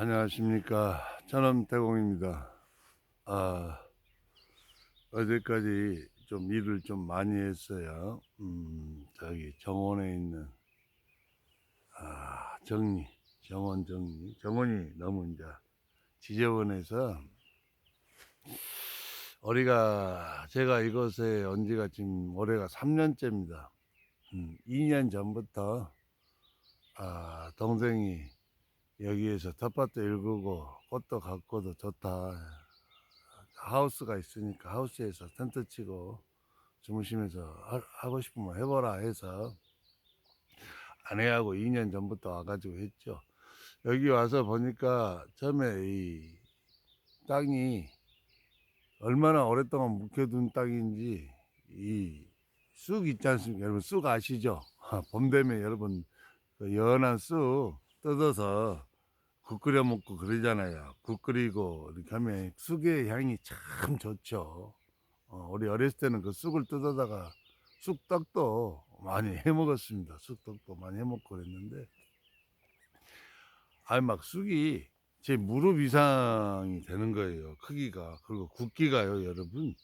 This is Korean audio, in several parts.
안녕하십니까. 저는 대공입니다. 어제까지 좀 일을 좀 많이 했어요. 저기 정원에 있는, 정원이 너무 이제 지저분해서, 제가 이곳에 온 지가 지금 올해가 3년째입니다. 2년 전부터, 동생이 여기에서 텃밭도 일구고 꽃도 가꾸도 좋다. 하우스가 있으니까 하우스에서 텐트 치고 주무시면서 하고 싶으면 해보라 해서 아내하고 2년 전부터 와가지고 했죠. 여기 와서 보니까 처음에 이 땅이 얼마나 오랫동안 묵혀둔 땅인지, 이 쑥 있지 않습니까? 여러분 쑥 아시죠? 봄 되면 여러분 그 연한 쑥 뜯어서 국 끓여 먹고 그러잖아요. 국 끓이고 이렇게 하면 쑥의 향이 참 좋죠. 우리 어렸을 때는 그 쑥을 뜯어다가 쑥떡도 많이 해 먹었습니다. 쑥떡도 많이 해 먹고 그랬는데, 막 쑥이 제 무릎 이상이 되는 거예요. 크기가. 그리고 굵기가요, 여러분.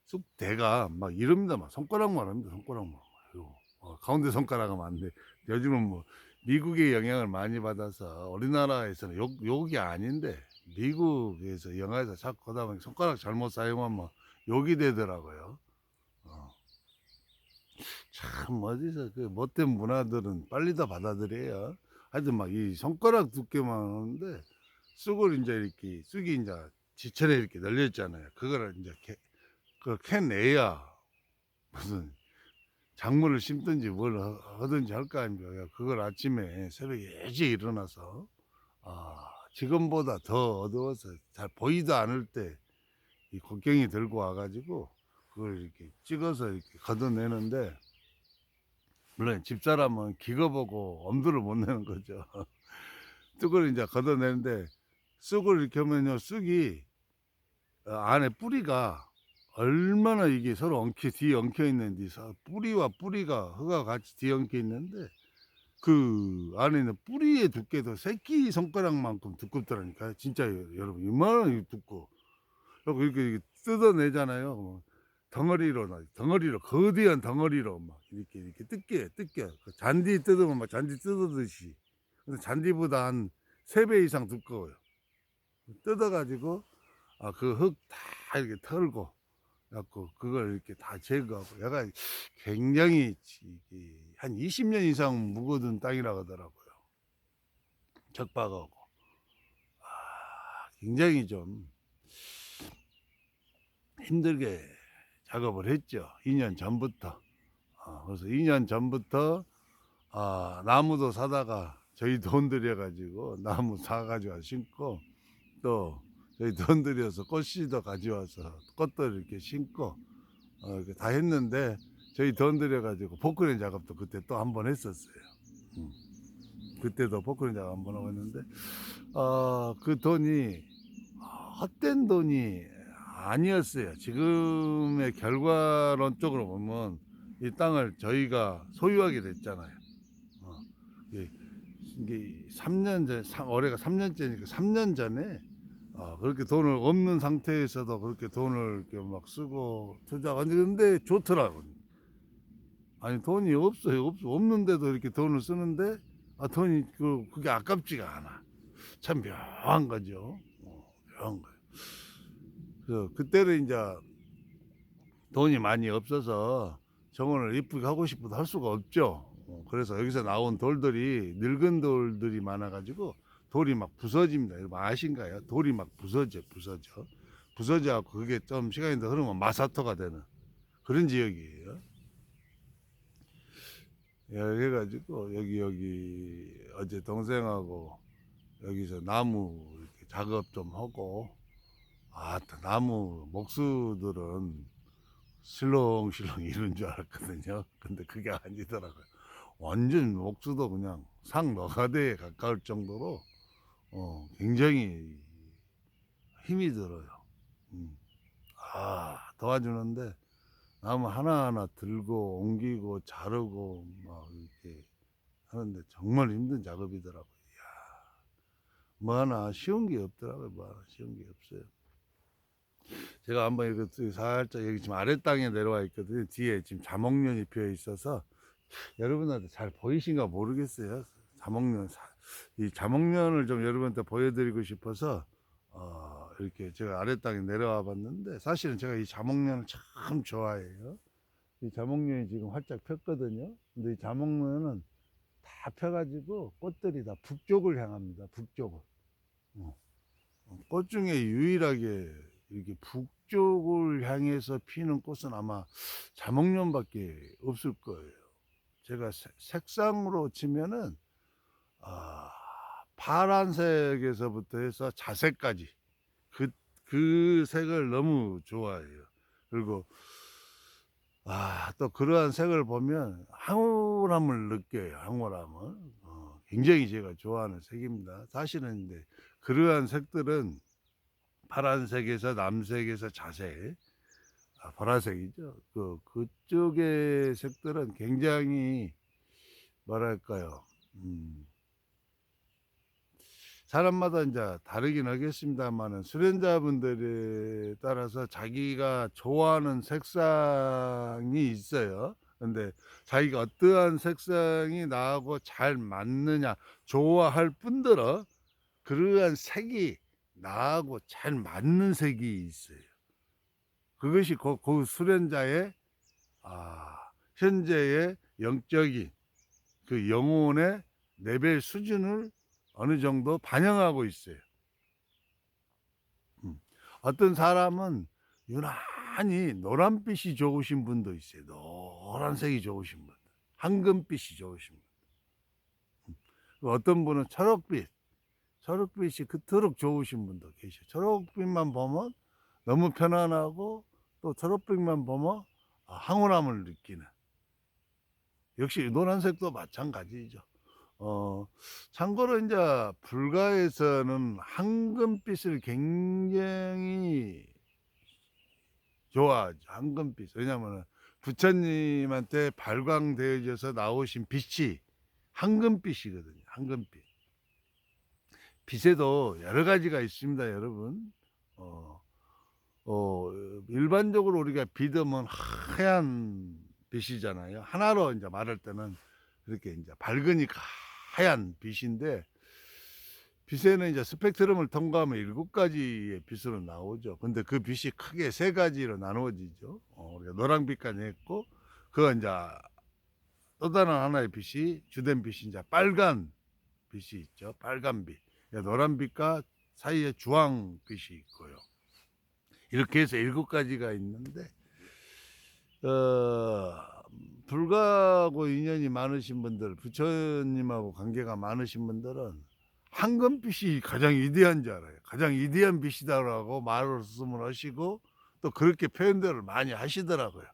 쑥대가 막 이럽니다. 막 손가락만 합니다. 손가락만. 가운데 손가락은 안 돼. 요즘은 뭐 미국의 영향을 많이 받아서 우리나라에서는 욕이 아닌데, 미국에서 영화에서 자꾸 하다 보니 손가락 잘못 사용하면 욕이 되더라고요. 어, 참 어디서 그 못된 문화들은 빨리 다 받아들여요. 하여튼 막 이 손가락 두께만 하는데, 쑥을 이제 이렇게 쑥이 이제 지천에 이렇게 널려 있잖아요. 그거를 이제 그 캐내야 무슨 작물을 심든지 뭘 하든지 할 거 아닙니까? 그걸 아침에 새벽에 일찍 일어나서, 지금보다 더 어두워서 잘 보이도 않을 때 이 곡괭이 들고 와가지고 그걸 이렇게 찍어서 이렇게 걷어내는데, 물론 집사람은 기겁하고 엄두를 못 내는 거죠. 쑥을 이제 걷어내는데, 쑥을 이렇게 하면요, 쑥이 안에 뿌리가 얼마나 이게 서로 뒤엉켜 있는지, 뿌리와 뿌리가 흙과 같이 뒤엉켜 있는데, 그 안에 있는 뿌리의 두께도 새끼 손가락만큼 두껍더라니까요. 진짜 여러분, 이만하게 두꺼워. 그리고 이렇게 뜯어내잖아요. 덩어리로 거대한 덩어리로 막 이렇게 뜯겨. 그 잔디 뜯으면 막 잔디 뜯어듯이. 근데 잔디보다 한 3배 이상 두꺼워요. 뜯어가지고 그 흙 다 이렇게 털고 갖고 그걸 이렇게 다 제거하고, 얘가 굉장히 한 20년 이상 묵어둔 땅이라고 하더라고요. 척박하고 굉장히 좀 힘들게 작업을 했죠. 2년 전부터. 그래서 2년 전부터 나무도 사다가 저희 돈 들여가지고 나무 사가지고 심고, 또 저희 돈 들여서 꽃씨도 가져와서 꽃도 이렇게 심고, 이렇게 다 했는데, 저희 돈 들여가지고 포크레인 작업도 그때 또 한 번 했었어요. 음. 그때도 포크레인 작업 한 번 하고 했는데, 그 돈이 헛된 돈이 아니었어요. 지금의 결과론적으로 보면 이 땅을 저희가 소유하게 됐잖아요. 어, 이게, 이게 3년 전, 올해가 3년째니까 3년 전에 그렇게 돈을 없는 상태에서도 그렇게 돈을 이렇게 막 쓰고 투자하고, 근데 좋더라고요. 아니 돈이 없어요. 없는데도 이렇게 돈을 쓰는데, 돈이 그게 아깝지가 않아. 참 묘한 거죠. 묘한 거예요. 그때는 이제 돈이 많이 없어서 정원을 이쁘게 하고 싶어도 할 수가 없죠. 그래서 여기서 나온 돌들이 늙은 돌들이 많아가지고 돌이 막 부서집니다. 여러분 아신가요? 돌이 막 부서져 갖고 그게 좀 시간이 더 흐르면 마사토가 되는 그런 지역이에요. 그래가지고 여기 어제 동생하고 여기서 나무 이렇게 작업 좀 하고, 나무 목수들은 실렁실렁 이런 줄 알았거든요. 근데 그게 아니더라고요. 완전 목수도 그냥 상 너가대에 가까울 정도로 굉장히 힘이 들어요. 음. 도와주는데 나무 하나하나 들고 옮기고 자르고 막 이렇게 하는데 정말 힘든 작업이더라고요. 뭐 하나 쉬운 게 없더라고요. 뭐 하나 쉬운 게 없어요. 제가 한번 이거 살짝 여기 지금 아래 땅에 내려와 있거든요. 뒤에 지금 자목련이 피어 있어서 여러분한테 잘 보이신가 모르겠어요. 이 자목련을 좀 여러분한테 보여드리고 싶어서 이렇게 제가 아래 땅에 내려와 봤는데, 사실은 제가 이 자목련을 참 좋아해요. 이 자목련이 지금 활짝 폈거든요. 근데 이 자목련은 다 펴가지고 꽃들이 다 북쪽을 향합니다. 북쪽을. 어. 꽃 중에 유일하게 이렇게 북쪽을 향해서 피는 꽃은 아마 자목련밖에 없을 거예요. 제가 색상으로 치면은 아, 파란색에서부터 해서 자색까지 그 색을 너무 좋아해요. 그리고 또 그러한 색을 보면 황홀함을 느껴요. 황홀함을. 굉장히 제가 좋아하는 색입니다. 사실은 근데 그러한 색들은 파란색에서 남색에서 자색, 보라색이죠. 그쪽의 색들은 굉장히 뭐랄까요, 사람마다 이제 다르긴 하겠습니다만은 수련자분들에 따라서 자기가 좋아하는 색상이 있어요. 근데 자기가 어떠한 색상이 나하고 잘 맞느냐 좋아할 뿐더러 그러한 색이 나하고 잘 맞는 색이 있어요. 그것이 그 수련자의 현재의 영적인 그 영혼의 레벨 수준을 어느 정도 반영하고 있어요. 어떤 사람은 유난히 노란빛이 좋으신 분도 있어요. 노란색이 좋으신 분들, 황금빛이 좋으신 분. 어떤 분은 초록빛이 그토록 좋으신 분도 계셔요. 초록빛만 보면 너무 편안하고, 또 초록빛만 보면 황홀함을 느끼는. 역시 노란색도 마찬가지죠. 참고로 이제 불가에서는 황금빛을 굉장히 좋아하죠. 황금빛. 왜냐하면 부처님한테 발광되어져서 나오신 빛이 황금빛이거든요. 황금빛. 빛에도 여러 가지가 있습니다, 여러분. 일반적으로 우리가 비듬은 하얀 빛이잖아요. 하나로 이제 말할 때는 그렇게 이제 밝으니까 하얀 빛인데, 빛에는 이제 스펙트럼을 통과하면 7가지의 빛으로 나오죠. 근데 그 빛이 크게 3가지로 나누어지죠. 우리가 노란빛까지 했고, 그 이제 또 다른 하나의 빛이 주된 빛이 이제 빨간 빛이 있죠. 빨간 빛. 노란빛과 사이에 주황빛이 있고요. 이렇게 해서 7가지가 있는데, 불가하고 인연이 많으신 분들, 부처님하고 관계가 많으신 분들은 황금빛이 가장 위대한 줄 알아요. 가장 위대한 빛이다라고 말씀을 하시고, 또 그렇게 표현들을 많이 하시더라고요.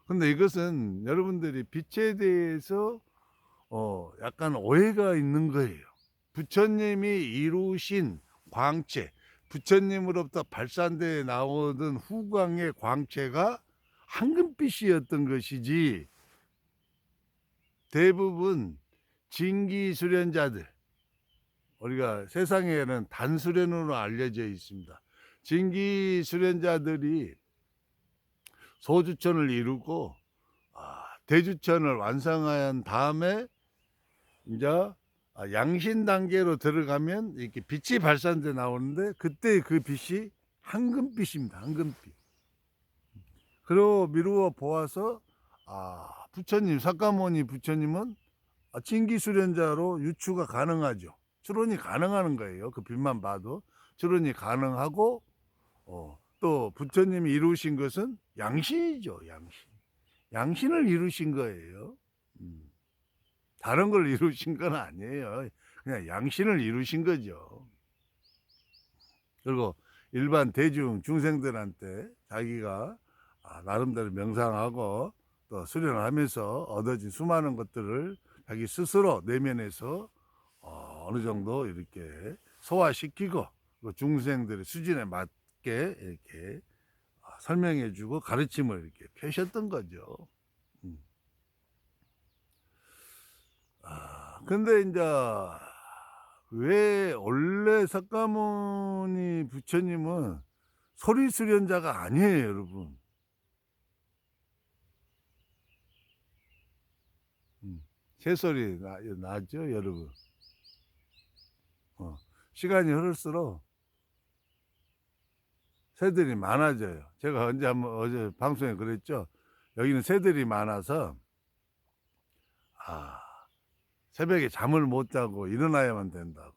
근데 이것은 여러분들이 빛에 대해서 약간 오해가 있는 거예요. 부처님이 이루신 광채, 부처님으로부터 발산되어 나오던 후광의 광채가 황금빛이었던 것이지, 대부분 진기 수련자들, 우리가 세상에는 단수련으로 알려져 있습니다. 진기 수련자들이 소주천을 이루고 대주천을 완성한 다음에 이제 양신 단계로 들어가면 이렇게 빛이 발산돼 나오는데, 그때 그 빛이 황금빛입니다. 황금빛. 그리고 미루어 보아서 부처님, 사카모니 부처님은 진기 수련자로 유추가 가능하죠. 추론이 가능한 거예요. 그 빛만 봐도 추론이 가능하고, 또 부처님이 이루신 것은 양신이죠. 양신을 이루신 거예요. 다른 걸 이루신 건 아니에요. 그냥 양신을 이루신 거죠. 그리고 일반 대중 중생들한테 자기가 나름대로 명상하고 또 수련을 하면서 얻어진 수많은 것들을 자기 스스로 내면에서 어느 정도 이렇게 소화시키고, 중생들의 수준에 맞게 이렇게 설명해주고 가르침을 이렇게 펴셨던 거죠. 근데 이제 왜 원래 석가모니 부처님은 소리 수련자가 아니에요, 여러분. 새소리 나죠, 여러분. 어. 시간이 흐를수록 새들이 많아져요. 제가 언제 한번 어제 방송에 그랬죠. 여기는 새들이 많아서 아, 새벽에 잠을 못 자고 일어나야만 된다고.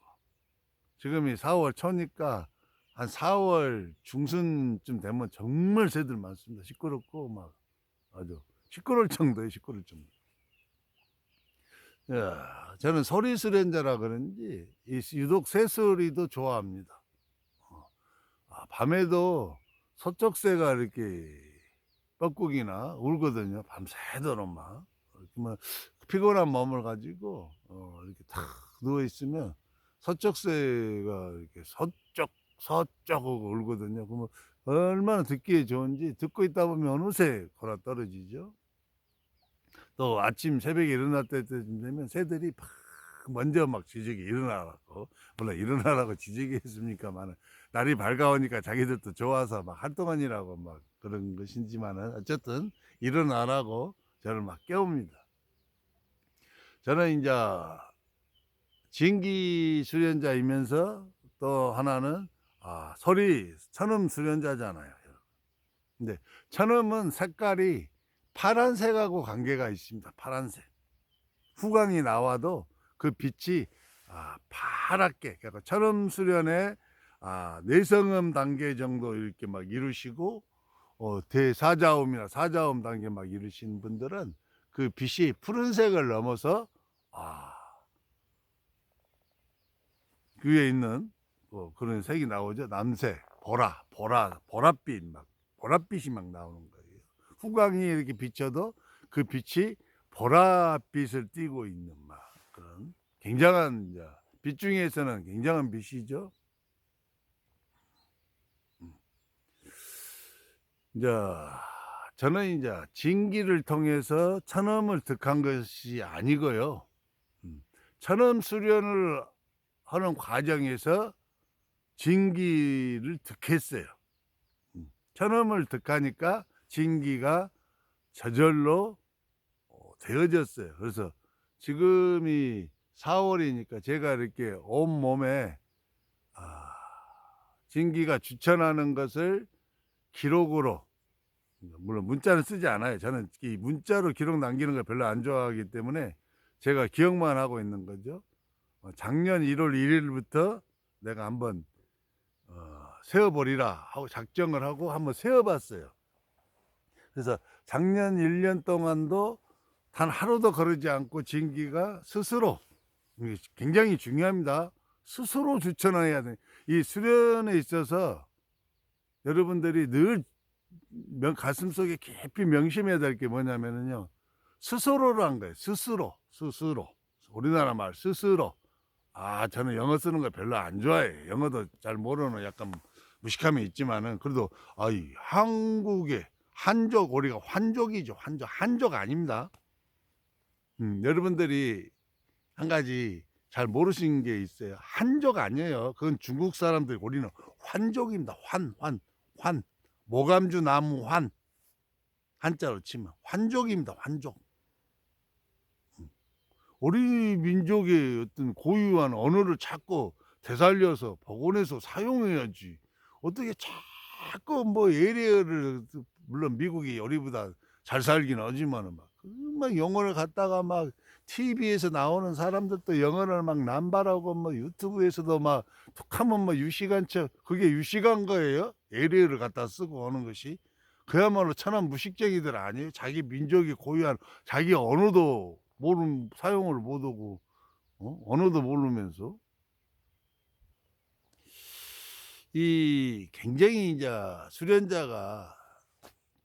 지금이 4월 초니까 한 4월 중순쯤 되면 정말 새들 많습니다. 시끄럽고 막 아주 시끄러울 정도예요. 시끄러울 정도. 야, 저는 소리 수련자라 그런지 유독 새소리도 좋아합니다. 밤에도 서쪽새가 이렇게 뻐꾸기나 울거든요. 밤새도록 막. 뭐 피곤한 몸을 가지고 이렇게 탁 누워 있으면 서쪽새가 이렇게 서쪽 울거든요. 그러면 얼마나 듣기에 좋은지 듣고 있다 보면 어느새 골아 떨어지죠. 또 아침 새벽에 일어날 때쯤 되면 새들이 막 먼저 막 지저귀 일어나라고, 물론 일어나라고 지저귀 했습니까만은 날이 밝아오니까 자기들도 좋아서 막 활동하느라고 막 그런 것인지만은 어쨌든 일어나라고 저를 막 깨웁니다. 저는 이제 진기 수련자이면서 또 하나는 소리 천음 수련자잖아요. 근데 천음은 색깔이 파란색하고 관계가 있습니다. 파란색. 후광이 나와도 그 빛이 파랗게, 그러니까 천음 수련의 내성음 단계 정도 이렇게 막 이루시고 대사자음이나 사자음 단계 막 이루신 분들은 그 빛이 푸른색을 넘어서 그 위에 있는 그런 색이 나오죠. 남색, 보랏빛 막 보랏빛이 막 나오는 거예요. 후광이 이렇게 비쳐도 그 빛이 보랏빛을 띠고 있는 막 그런 굉장한 빛 중에서는 굉장한 빛이죠. 이제 저는 이제 진기를 통해서 천음을 득한 것이 아니고요. 천음 수련을 하는 과정에서 진기를 득했어요. 천음을 득하니까 진기가 저절로 되어졌어요. 그래서 지금이 4월이니까 제가 이렇게 온몸에 진기가 주천하는 것을 기록으로, 물론 문자는 쓰지 않아요. 저는 이 문자로 기록 남기는 걸 별로 안 좋아하기 때문에 제가 기억만 하고 있는 거죠. 작년 1월 1일부터 내가 한번 세어버리라 하고 작정을 하고 한번 세어봤어요. 그래서 작년 1년 동안도 단 하루도 거르지 않고 진기가 스스로, 이게 굉장히 중요합니다. 스스로 주천해야 돼. 이 수련에 있어서 여러분들이 늘 가슴속에 깊이 명심해야 될 게 뭐냐면요, 스스로란 거예요. 스스로. 우리나라 말 스스로. 저는 영어 쓰는 거 별로 안 좋아해요. 영어도 잘 모르는 약간 무식함이 있지만은 그래도 이 한국의 한족, 우리가 환족이죠. 한족 아닙니다. 여러분들이 한 가지 잘 모르시는 게 있어요. 한족 아니에요. 그건 중국 사람들. 우리는 환족입니다. 환. 모감주 나무 환. 한자로 치면 환족입니다. 환족. 우리 민족의 어떤 고유한 언어를 자꾸 되살려서 복원해서 사용해야지. 어떻게 자꾸 뭐 예리를, 물론 미국이 우리보다 잘 살긴 하지만은 막 영어를 갖다가 막 TV에서 나오는 사람들도 영어를 막 남발하고 뭐 유튜브에서도 막 툭하면 뭐 유시간처, 그게 유시간 거예요? 예리를 갖다 쓰고 하는 것이 그야말로 천한 무식쟁이들 아니에요? 자기 민족이 고유한 자기 언어도 사용을 못하고 언어도 모르면서 이 굉장히 이제 수련자가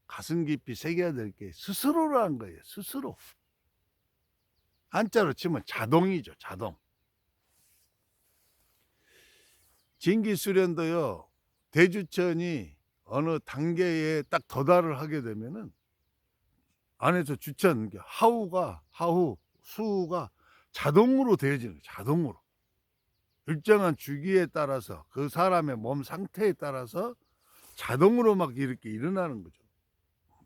가슴 깊이 새겨야 될 게 스스로라는 거예요. 스스로. 한자로 치면 자동이죠. 자동. 진기 수련도요, 대주천이 어느 단계에 딱 도달을 하게 되면은 안에서 주천, 하우, 수가 자동으로 되어지는 거예요. 자동으로. 일정한 주기에 따라서 그 사람의 몸 상태에 따라서 자동으로 막 이렇게 일어나는 거죠.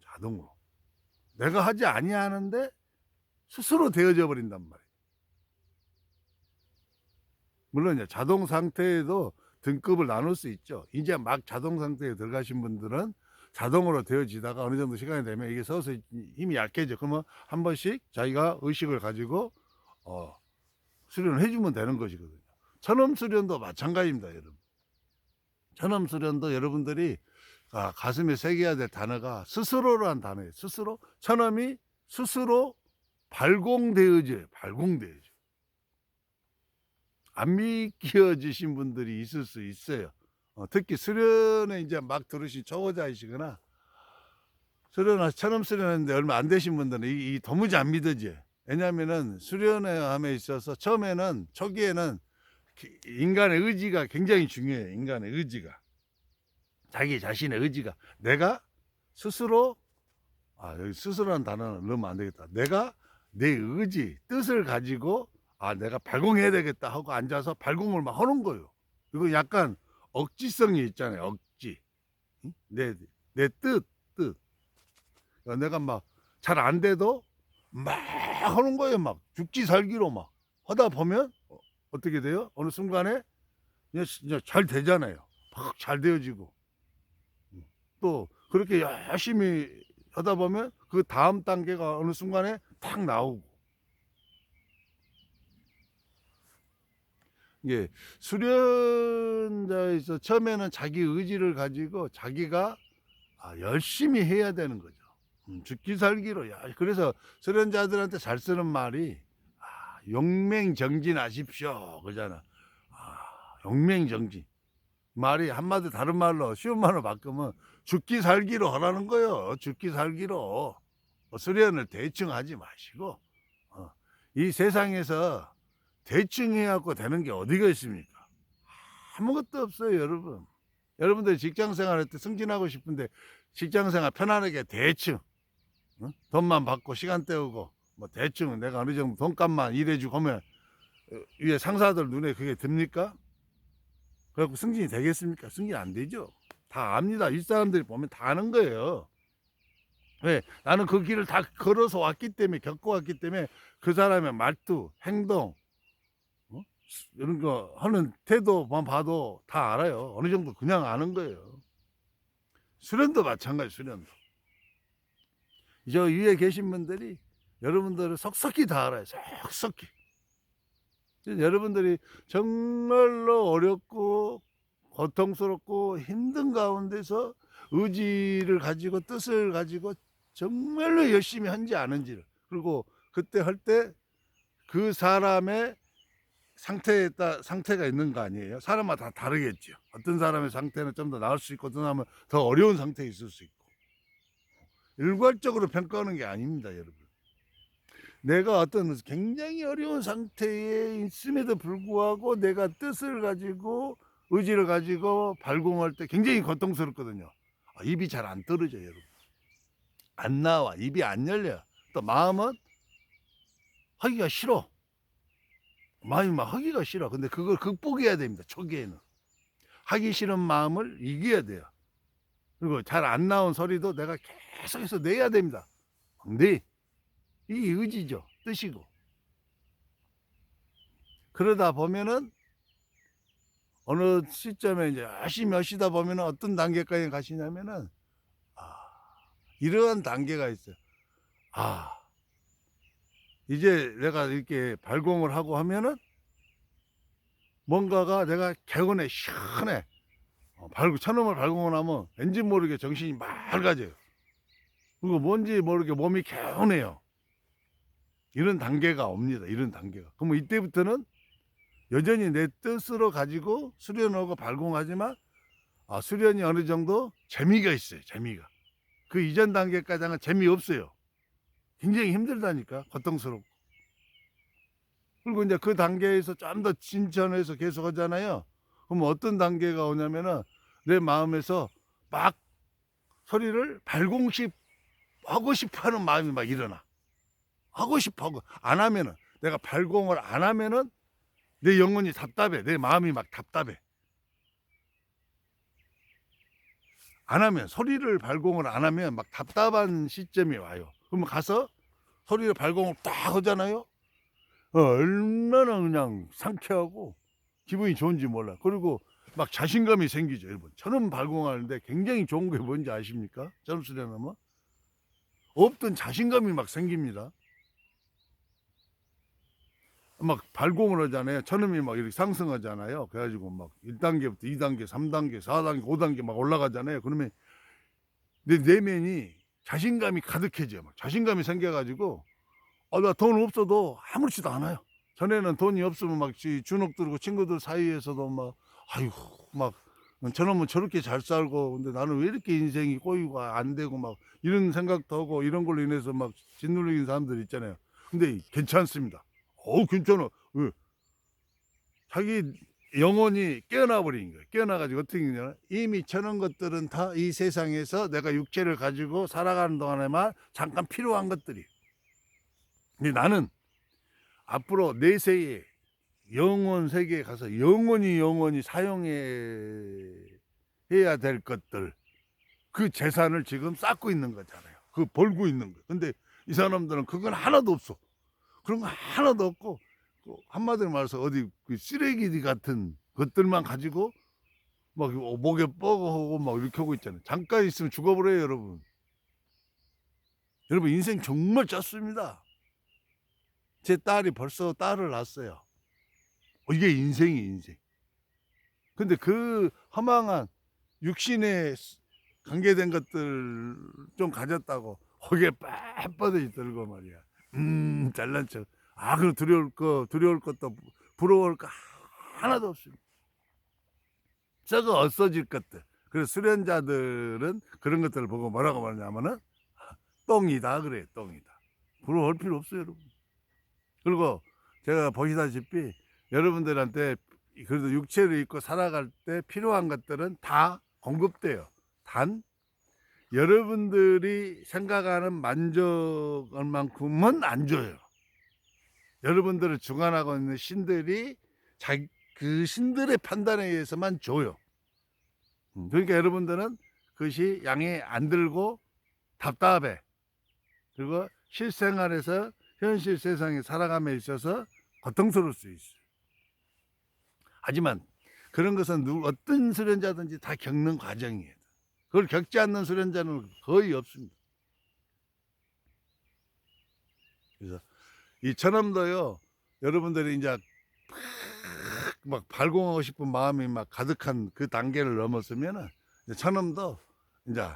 자동으로. 내가 하지 아니하는데 스스로 되어져 버린단 말이에요. 물론 이제 자동 상태에도 등급을 나눌 수 있죠. 이제 막 자동 상태에 들어가신 분들은 자동으로 되어지다가 어느 정도 시간이 되면 이게 서서히 힘이 약해져. 그러면 한 번씩 자기가 의식을 가지고 수련을 해 주면 되는 것이거든요. 천엄 수련도 마찬가지입니다, 여러분. 천엄 수련도 여러분들이 가슴에 새겨야 될 단어가 스스로라는 단어예요. 스스로. 천엄이 스스로 발공되어져요. 발공되어져. 안 믿겨지신 분들이 있을 수 있어요. 특히 수련에 이제 막 들으신 초보자이시거나 천엄 수련했는데 얼마 안 되신 분들은 이 도무지 안 믿어져요. 왜냐하면은 수련함에 있어서 처음에는 초기에는 인간의 의지가 굉장히 중요해요. 인간의 의지가. 자기 자신의 의지가. 내가 스스로 여기 스스로라는 단어는 넣으면 안 되겠다. 내가 내 의지, 뜻을 가지고 내가 발공해야 되겠다 하고 앉아서 발공을 막 하는 거예요. 이거 약간 억지성이 있잖아요. 억지. 응? 내 뜻. 내가 막 잘 안 돼도 막 하는 거예요. 막 죽지 살기로 막 하다 보면 어떻게 돼요? 어느 순간에 이제 잘 되잖아요. 막 잘 되어지고. 또 그렇게 열심히 하다 보면 그 다음 단계가 어느 순간에 탁 나오고. 이게 수련자에서 처음에는 자기 의지를 가지고 자기가 열심히 해야 되는 거죠. 죽기 살기로. 그래서 수련자들한테 잘 쓰는 말이 용맹정진하십시오 그러잖아. 용맹정진. 말이 한마디 다른 말로 쉬운 말로 바꾸면 죽기 살기로 하라는 거예요. 죽기 살기로. 수련을 대충 하지 마시고 이 세상에서 대충 해갖고 되는 게 어디가 있습니까? 아무것도 없어요, 여러분. 여러분들 직장생활 할 때 승진하고 싶은데 직장생활 편안하게 대충 돈만 받고 시간 때우고 뭐 대충 내가 어느 정도 돈값만 일해주고 하면 위에 상사들 눈에 그게 듭니까? 그래갖고 승진이 되겠습니까? 승진 안 되죠. 다 압니다. 윗사람들이 보면 다 아는 거예요. 왜? 나는 그 길을 다 걸어서 왔기 때문에, 겪고 왔기 때문에 그 사람의 말투, 행동, 이런 거 하는 태도만 봐도 다 알아요. 어느 정도 그냥 아는 거예요. 수련도 마찬가지, 수련도. 저 위에 계신 분들이 여러분들을 속속히 다 알아요. 속속히. 여러분들이 정말로 어렵고 고통스럽고 힘든 가운데서 의지를 가지고 뜻을 가지고 정말로 열심히 한지 아는지를, 그리고 그때 할 때 그 사람의 상태가 있는 거 아니에요? 사람마다 다 다르겠죠. 어떤 사람의 상태는 좀 더 나을 수 있고 어떤 사람은 더 어려운 상태에 있을 수 있고. 일괄적으로 평가하는 게 아닙니다, 여러분. 내가 어떤 굉장히 어려운 상태에 있음에도 불구하고 내가 뜻을 가지고 의지를 가지고 발공할 때 굉장히 고통스럽거든요. 입이 잘 안 떨어져요, 여러분. 안 나와. 입이 안 열려요. 또 마음은 하기가 싫어. 마음이 막 하기가 싫어. 근데 그걸 극복해야 됩니다, 초기에는. 하기 싫은 마음을 이겨야 돼요. 그리고 잘 안 나온 소리도 내가 계속해서 내야 됩니다. 네. 이 의지죠. 뜻이고. 그러다 보면은 어느 시점에 이제 열심히 하시다 보면은 어떤 단계까지 가시냐면은 이러한 단계가 있어요. 이제 내가 이렇게 발공을 하고 하면은 뭔가가 내가 개운해, 시원해. 천음을 발공을 하면 왠지 모르게 정신이 맑아져요. 그리고 뭔지 모르게 몸이 개운해요. 이런 단계가 옵니다. 이런 단계가. 그러면 이때부터는 여전히 내 뜻으로 가지고 수련하고 발공하지만 수련이 어느 정도 재미가 있어요. 재미가. 그 이전 단계까지는 재미없어요. 굉장히 힘들다니까. 고통스럽고. 그리고 이제 그 단계에서 좀 더 진전해서 계속 하잖아요. 그럼 어떤 단계가 오냐면은 내 마음에서 막 소리를 발공하고 싶어 하는 마음이 막 일어나. 하고 싶어 하고. 안 하면은, 내가 발공을 안 하면은 내 영혼이 답답해. 내 마음이 막 답답해. 안 하면 소리를 발공을 안 하면 막 답답한 시점이 와요. 그러면 가서 소리를 발공을 딱 하잖아요. 얼마나 그냥 상쾌하고 기분이 좋은지 몰라. 그리고 막 자신감이 생기죠, 여러분. 천음 발공하는데 굉장히 좋은 게 뭔지 아십니까? 천음 수련하면 없던 자신감이 막 생깁니다. 막 발공을 하잖아요. 천음이 막 이렇게 상승하잖아요. 그래가지고 막 1단계부터 2단계, 3단계, 4단계, 5단계 막 올라가잖아요. 그러면 내 내면이 자신감이 가득해져요. 막 자신감이 생겨가지고 나 돈 없어도 아무렇지도 않아요. 전에는 돈이 없으면 막 주눅 들고 친구들 사이에서도 막 아이고 막 저놈은 저렇게 잘 살고 근데 나는 왜 이렇게 인생이 꼬이고 안 되고 막 이런 생각도 하고 이런 걸로 인해서 막 짓눌리는 사람들 있잖아요. 근데 괜찮습니다. 괜찮아. 왜? 자기 영혼이 깨어나 버린 거예요. 깨어나 가지고 어떻게 되냐? 이미 저런 것들은 다 이 세상에서 내가 육체를 가지고 살아가는 동안에만 잠깐 필요한 것들이. 근데 나는 앞으로 내세에 영원 세계에 가서 영원히 사용해야 될 것들, 그 재산을 지금 쌓고 있는 거잖아요. 그 벌고 있는 거. 근데 이 사람들은 그건 하나도 없어. 그런 거 하나도 없고 한마디로 말해서 어디 그 쓰레기 같은 것들만 가지고 막 목에 뻐고하고 막 이렇게 하고 있잖아요. 잠깐 있으면 죽어버려요, 여러분. 여러분 인생 정말 짧습니다. 제 딸이 벌써 딸을 낳았어요. 이게 인생이 인생. 근데 그 허망한 육신에 관계된 것들 좀 가졌다고 거기에 빳빳이 들고 말이야. 잘난 척. 그럼 두려울 것도 부러울 거 하나도 없습니다. 썩어 없어질 것들. 그래서 수련자들은 그런 것들을 보고 뭐라고 말하냐면은 똥이다 그래요. 똥이다. 부러울 필요 없어요, 여러분. 그리고 제가 보시다시피 여러분들한테 그래도 육체를 입고 살아갈 때 필요한 것들은 다 공급돼요. 단 여러분들이 생각하는 만족만큼은 안 줘요. 여러분들을 주관하고 있는 신들이 그 신들의 판단에 의해서만 줘요. 그러니까 여러분들은 그것이 양에 안 들고 답답해. 그리고 실생활에서 현실 세상에 살아감에 있어서 고통스러울 수 있어요. 하지만 그런 것은 어떤 수련자든지 다 겪는 과정이에요. 그걸 겪지 않는 수련자는 거의 없습니다. 그래서 이 천엄도요, 여러분들이 이제 막 발공하고 싶은 마음이 막 가득한 그 단계를 넘었으면은 천엄도 이제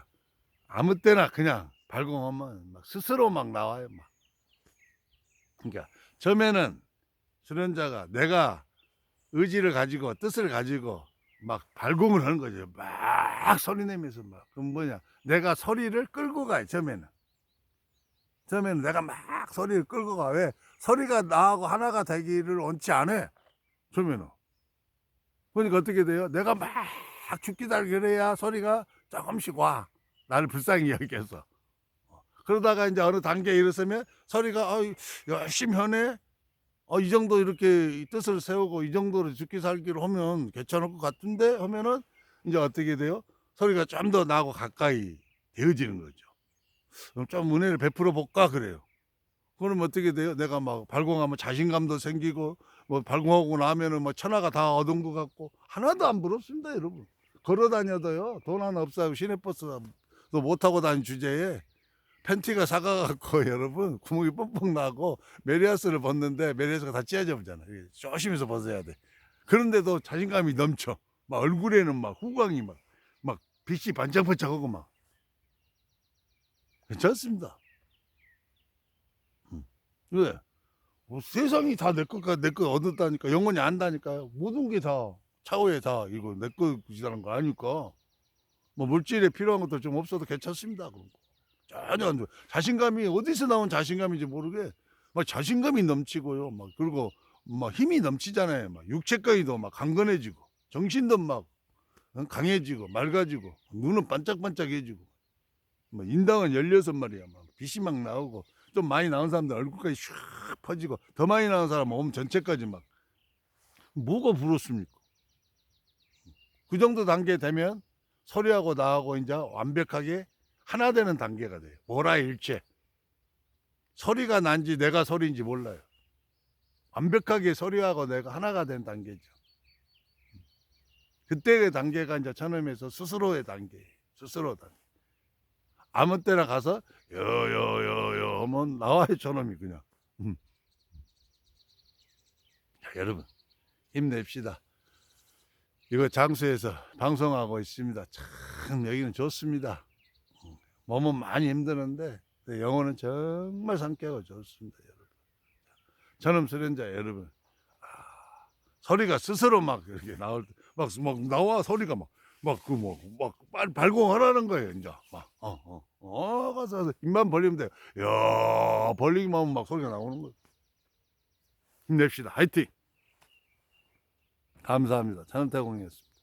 아무 때나 그냥 발공하면 막 스스로 막 나와요. 막. 그러니까 처음에는 수련자가 내가 의지를 가지고 뜻을 가지고 막 발공을 하는 거죠. 막 소리 내면서 막. 그럼 뭐냐? 내가 소리를 끌고 가요. 처음에는 내가 막 소리를 끌고 가. 왜? 소리가 나하고 하나가 되기를 원치 않아. 처음에는. 그러니까 어떻게 돼요? 내가 막 죽기다 그래야 소리가 조금씩 와. 나를 불쌍히 여겨서. 그러다가 이제 어느 단계에 이르면 소리가 열심히 하네. 이 정도 이렇게 뜻을 세우고 이 정도로 죽기 살기를 하면 괜찮을 것 같은데 하면은 이제 어떻게 돼요? 소리가 좀 더 나하고 가까이 되어지는 거죠. 그럼 좀 은혜를 베풀어 볼까 그래요. 그럼 어떻게 돼요? 내가 막 발공하면 자신감도 생기고 뭐 발공하고 나면은 뭐 천하가 다 얻은 것 같고 하나도 안 부럽습니다, 여러분. 걸어 다녀도요 돈 하나 없어요. 시내버스도 못 타고 다닌 주제에 팬티가 사가갖고 여러분 구멍이 뻥뻥 나고 메리아스를 벗는데 메리아스가 다 찢어져 보잖아. 조심해서 벗어야 돼. 그런데도 자신감이 넘쳐. 막 얼굴에는 막 후광이 막 빛이 반짝반짝하고 막 괜찮습니다. 왜? 세상이 다 내 거 얻었다니까. 영원히 안다니까요. 모든 게 다 차후에 다 이거 내 것이라는 거 아니까. 뭐 물질에 필요한 것도 좀 없어도 괜찮습니다. 그런 거. 전혀 안 좋아. 자신감이 어디서 나온 자신감인지 모르게 막 자신감이 넘치고요. 막 그리고 막 힘이 넘치잖아요. 막 육체까지도 막 강건해지고 정신도 막 강해지고 맑아지고 눈은 반짝반짝해지고 막 인당은 열려서 말이야. 막 빛이 막 나오고 좀 많이 나온 사람들 얼굴까지 슉 퍼지고 더 많이 나온 사람은 몸 전체까지 막 뭐가 부럽습니까? 그 정도 단계 되면 소리하고 나하고 이제 완벽하게 하나 되는 단계가 돼요. 모라일체. 소리가 난지 내가 소리인지 몰라요. 완벽하게 소리하고 내가 하나가 된 단계죠. 그때의 단계가 이제 처음에서 스스로의 단계예요. 스스로 단계. 아무 때나 가서 여여여여 하면 나와요, 저놈이 그냥. 자, 여러분 힘냅시다. 이거 장수에서 방송하고 있습니다. 참 여기는 좋습니다. 몸은 많이 힘드는데 영혼은 정말 상쾌하고 좋습니다, 여러분. 저놈 수련자 여러분, 소리가 스스로 막 이렇게 나올 때 막 나와 소리가 막 발공하라는 거예요. 이제 가서 입만 벌리면 돼요. 야, 벌리기만 하면 막 소리가 나오는 거예요. 힘냅시다. 화이팅. 감사합니다. 찬원태공이었습니다.